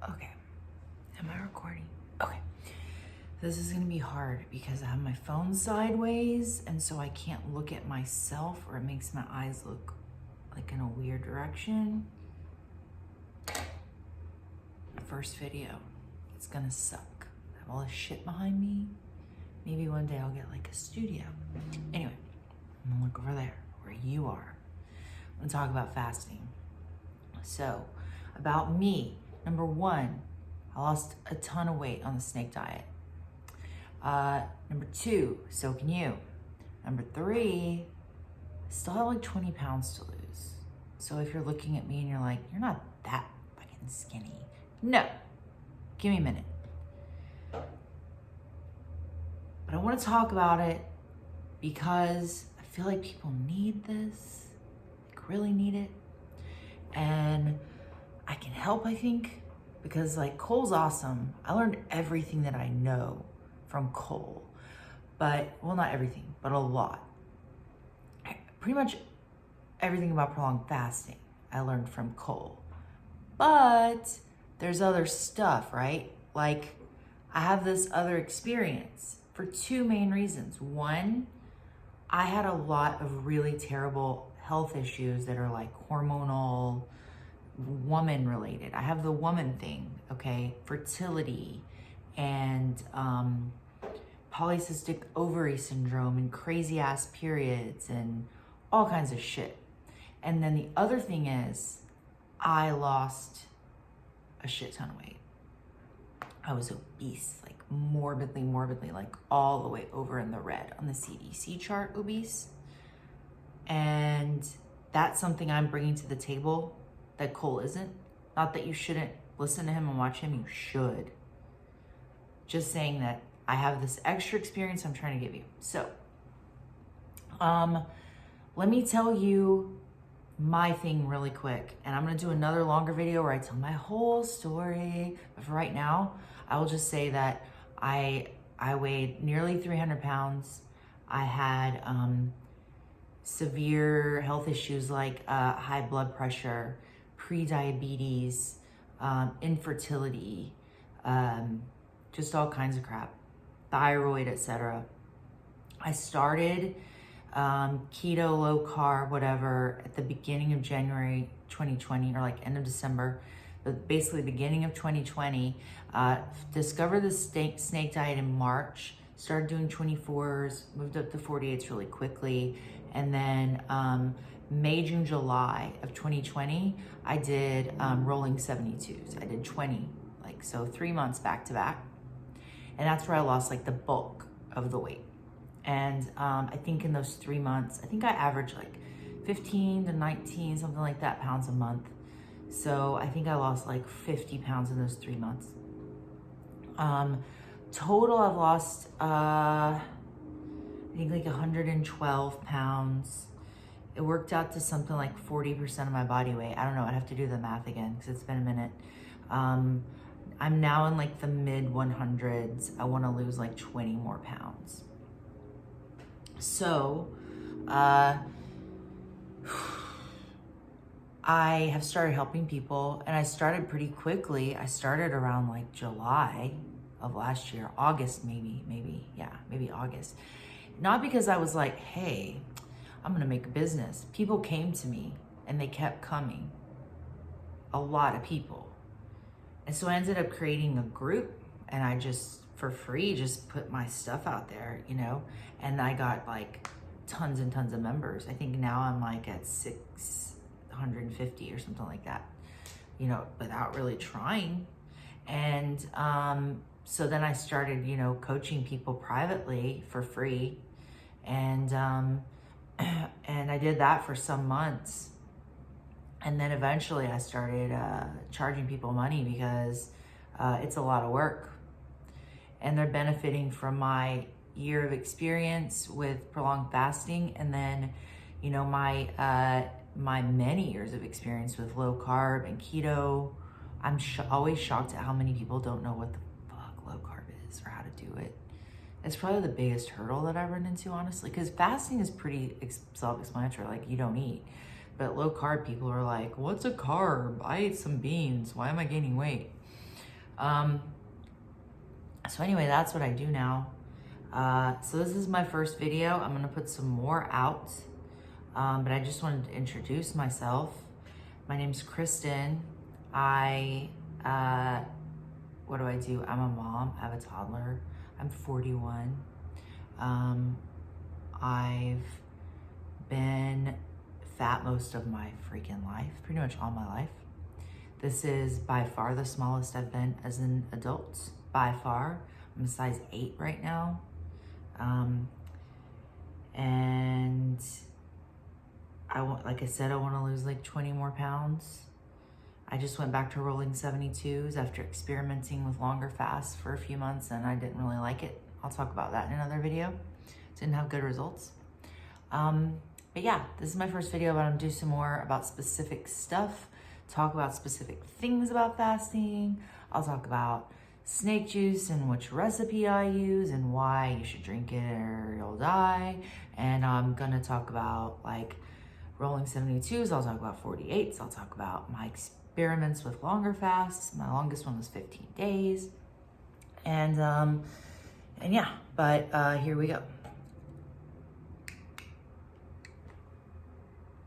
Okay. Am I recording? Okay. This is gonna be hard because I have my phone sideways and so I can't look at myself or it makes my eyes look like in a weird direction. First video. It's gonna suck. I have all this shit behind me. Maybe one day I'll get like a studio. Anyway, I'm gonna look over there where you are. I'm gonna talk about fasting. So, about me, number one, I lost a ton of weight on the snake diet. Number two, so can you. Number three, I still have like 20 pounds to lose. So if you're looking at me and you're like, you're not that fucking skinny. No, give me a minute. But I want to talk about it because I feel like people need this, like really need it. And I can help, I think, because like Cole's awesome. I learned everything that I know from Cole, but, well, not everything, but a lot. Pretty much everything about prolonged fasting I learned from Cole. But there's other stuff, right? Like I have this other experience for two main reasons. One, I had a lot of really terrible health issues that are like hormonal, woman related. I have the woman thing, okay? Fertility and polycystic ovary syndrome and crazy ass periods and all kinds of shit. And then the other thing is I lost a shit ton of weight. I was obese, like morbidly, like all the way over in the red on the CDC chart, obese. And that's something I'm bringing to the table that Cole isn't. Not that you shouldn't listen to him and watch him, you should. Just saying that I have this extra experience I'm trying to give you. So, let me tell you my thing really quick. And I'm gonna do another longer video where I tell my whole story. But for right now, I will just say that I weighed nearly 300 pounds. I had severe health issues like high blood pressure, pre-diabetes, infertility, just all kinds of crap, thyroid, etc. I started keto, low carb, whatever, at the beginning of January 2020, or like end of December, but basically beginning of 2020. Discovered the snake diet in March, started doing 24s, moved up to 48s really quickly, and then May, June, July of 2020, I did rolling 72s. I did 20, like, so 3 months back to back. And that's where I lost like the bulk of the weight. And I think in those 3 months, I think I averaged like 15 to 19, something like that, pounds a month. So I think I lost like 50 pounds in those 3 months. Total, I've lost, I think like 112 pounds. It worked out to something like 40% of my body weight. I don't know, I'd have to do the math again because it's been a minute. I'm now in like the mid 100s. I want to lose like 20 more pounds. So, I have started helping people, and I started pretty quickly. I started around like July of last year, August maybe August. Not because I was like, hey, I'm gonna make a business. People came to me and they kept coming. A lot of people. And so I ended up creating a group, and I just, for free, just put my stuff out there, you know? And I got like tons and tons of members. I think now I'm like at 650 or something like that, you know, without really trying. And so then I started, you know, coaching people privately for free. And and I did that for some months. And then eventually I started charging people money because it's a lot of work. And they're benefiting from my year of experience with prolonged fasting. And then, you know, my many years of experience with low carb and keto. I'm always shocked at how many people don't know what the fuck low carb is or how to do it. It's probably the biggest hurdle that I run into, honestly, because fasting is pretty self-explanatory, like you don't eat. But low carb people are like, what's a carb? I ate some beans. Why am I gaining weight? So anyway, that's what I do now. So this is my first video. I'm gonna put some more out, but I just wanted to introduce myself. My name's Kristen. What do I do? I'm a mom, I have a toddler. I'm 41. I've been fat most of my freaking life, pretty much all my life. This is by far the smallest I've been as an adult, by far. I'm a size 8 right now. And like I said, I want to lose like 20 more pounds. I just went back to rolling 72s after experimenting with longer fasts for a few months, and I didn't really like it. I'll talk about that in another video. Didn't have good results. But yeah, this is my first video, but I'm gonna do some more about specific stuff, talk about specific things about fasting. I'll talk about snake juice and which recipe I use and why you should drink it or you'll die. And I'm gonna talk about like rolling 72s. I'll talk about 48s. I'll talk about my experiments with longer fasts. My longest one was 15 days. And yeah, but here we go.